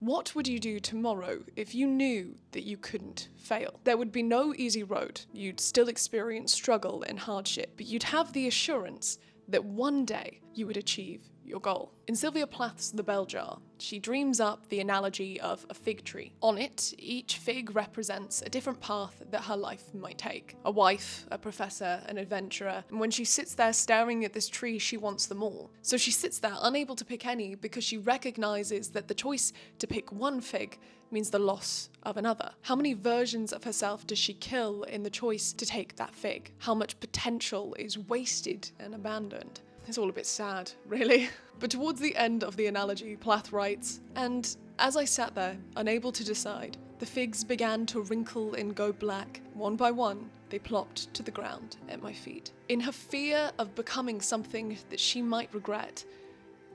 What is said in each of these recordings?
What would you do tomorrow if you knew that you couldn't fail? There would be no easy road. You'd still experience struggle and hardship, but you'd have the assurance that one day you would achieve your goal. In Sylvia Plath's The Bell Jar, she dreams up the analogy of a fig tree. On it, each fig represents a different path that her life might take. A wife, a professor, an adventurer, and when she sits there staring at this tree, she wants them all. So she sits there unable to pick any because she recognizes that the choice to pick one fig means the loss of another. How many versions of herself does she kill in the choice to take that fig? How much potential is wasted and abandoned? It's all a bit sad, really. But towards the end of the analogy, Plath writes, "And as I sat there, unable to decide, the figs began to wrinkle and go black. One by one, they plopped to the ground at my feet." In her fear of becoming something that she might regret,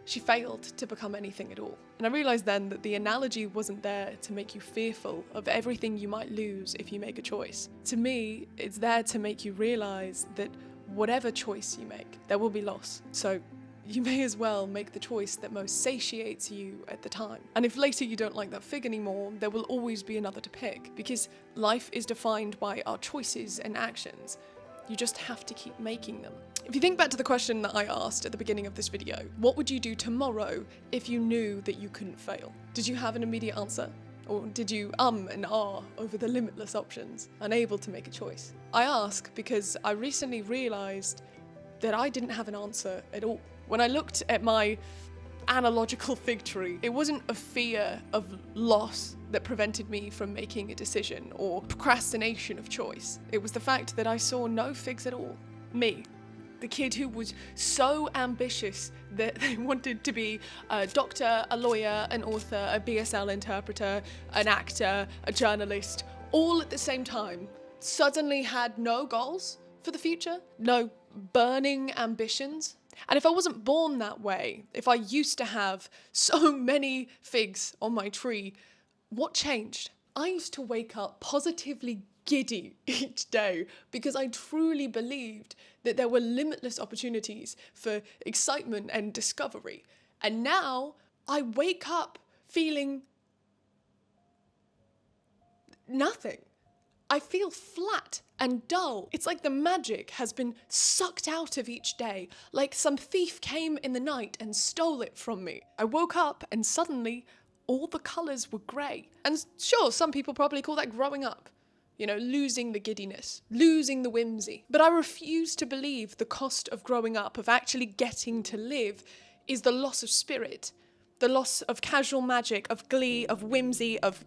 she failed to become anything at all. And I realised then that the analogy wasn't there to make you fearful of everything you might lose if you make a choice. To me, it's there to make you realise that whatever choice you make, there will be loss. So you may as well make the choice that most satiates you at the time. And if later you don't like that fig anymore, there will always be another to pick, because life is defined by our choices and actions. You just have to keep making them. If you think back to the question that I asked at the beginning of this video, what would you do tomorrow if you knew that you couldn't fail? Did you have an immediate answer? Or did you and ah over the limitless options, unable to make a choice? I ask because I recently realised that I didn't have an answer at all. When I looked at my analogical fig tree, it wasn't a fear of loss that prevented me from making a decision or procrastination of choice. It was the fact that I saw no figs at all. Me, the kid who was so ambitious that they wanted to be a doctor, a lawyer, an author, a BSL interpreter, an actor, a journalist, all at the same time, suddenly had no goals for the future, no burning ambitions. And if I wasn't born that way, if I used to have so many figs on my tree, what changed? I used to wake up positively giddy each day because I truly believed that there were limitless opportunities for excitement and discovery. And now I wake up feeling nothing. I feel flat and dull. It's like the magic has been sucked out of each day, like some thief came in the night and stole it from me. I woke up and suddenly all the colours were grey. And sure, some people probably call that growing up. You know, losing the giddiness, losing the whimsy. But I refuse to believe the cost of growing up, of actually getting to live, is the loss of spirit, the loss of casual magic, of glee, of whimsy, of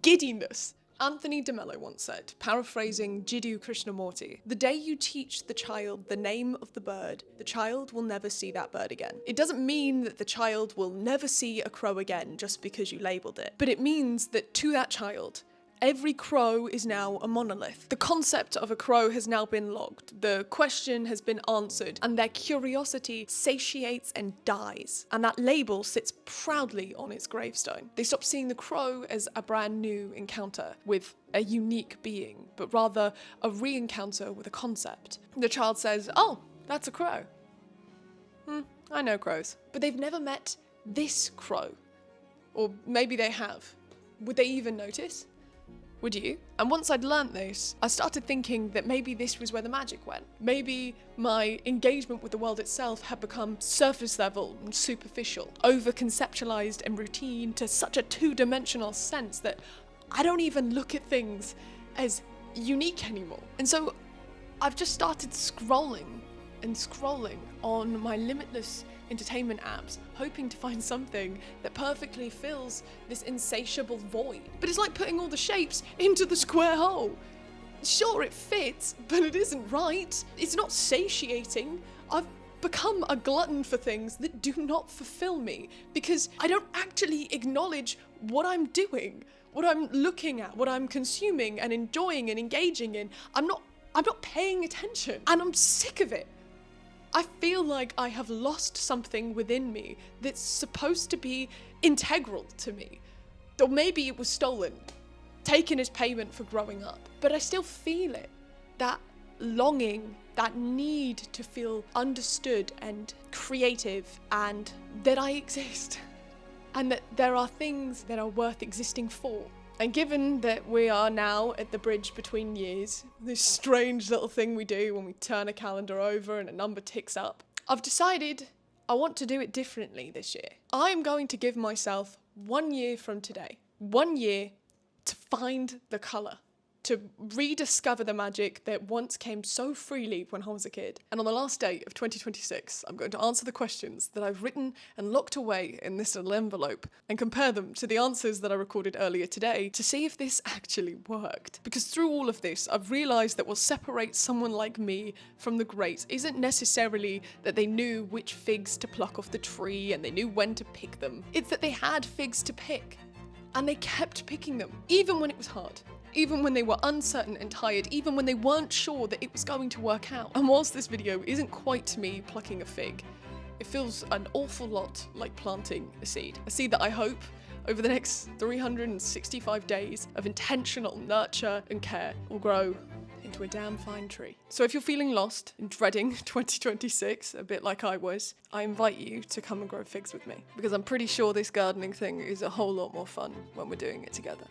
giddiness. Anthony DeMello once said, paraphrasing Jiddu Krishnamurti, "The day you teach the child the name of the bird, the child will never see that bird again." It doesn't mean that the child will never see a crow again just because you labelled it, but it means that to that child, every crow is now a monolith. The concept of a crow has now been logged. The question has been answered, and their curiosity satiates and dies. And that label sits proudly on its gravestone. They stop seeing the crow as a brand new encounter with a unique being, but rather a re-encounter with a concept. The child says, "Oh, that's a crow. I know crows." But they've never met this crow. Or maybe they have. Would they even notice? Would you? And once I'd learnt this, I started thinking that maybe this was where the magic went. Maybe my engagement with the world itself had become surface level and superficial, over-conceptualized and routine to such a two-dimensional sense that I don't even look at things as unique anymore. And so I've just started scrolling and scrolling on my limitless entertainment apps, hoping to find something that perfectly fills this insatiable void. But it's like putting all the shapes into the square hole. Sure, it fits, but it isn't right. It's not satiating. I've become a glutton for things that do not fulfill me because I don't actually acknowledge what I'm doing, what I'm looking at, what I'm consuming and enjoying and engaging in. I'm not paying attention, and I'm sick of it. I feel like I have lost something within me that's supposed to be integral to me. Or maybe it was stolen, taken as payment for growing up. But I still feel it. That longing, that need to feel understood and creative and that I exist. and that there are things that are worth existing for. And given that we are now at the bridge between years, this strange little thing we do when we turn a calendar over and a number ticks up, I've decided I want to do it differently this year. I am going to give myself 1 year from today, 1 year to find the colour, to rediscover the magic that once came so freely when I was a kid. And on the last day of 2026, I'm going to answer the questions that I've written and locked away in this little envelope and compare them to the answers that I recorded earlier today to see if this actually worked. Because through all of this, I've realised that what separates someone like me from the greats isn't necessarily that they knew which figs to pluck off the tree and they knew when to pick them. It's that they had figs to pick. And they kept picking them, even when it was hard. Even when they were uncertain and tired, even when they weren't sure that it was going to work out. And whilst this video isn't quite me plucking a fig, it feels an awful lot like planting a seed that I hope over the next 365 days of intentional nurture and care will grow into a damn fine tree. So if you're feeling lost and dreading 2026, a bit like I was, I invite you to come and grow figs with me, because I'm pretty sure this gardening thing is a whole lot more fun when we're doing it together.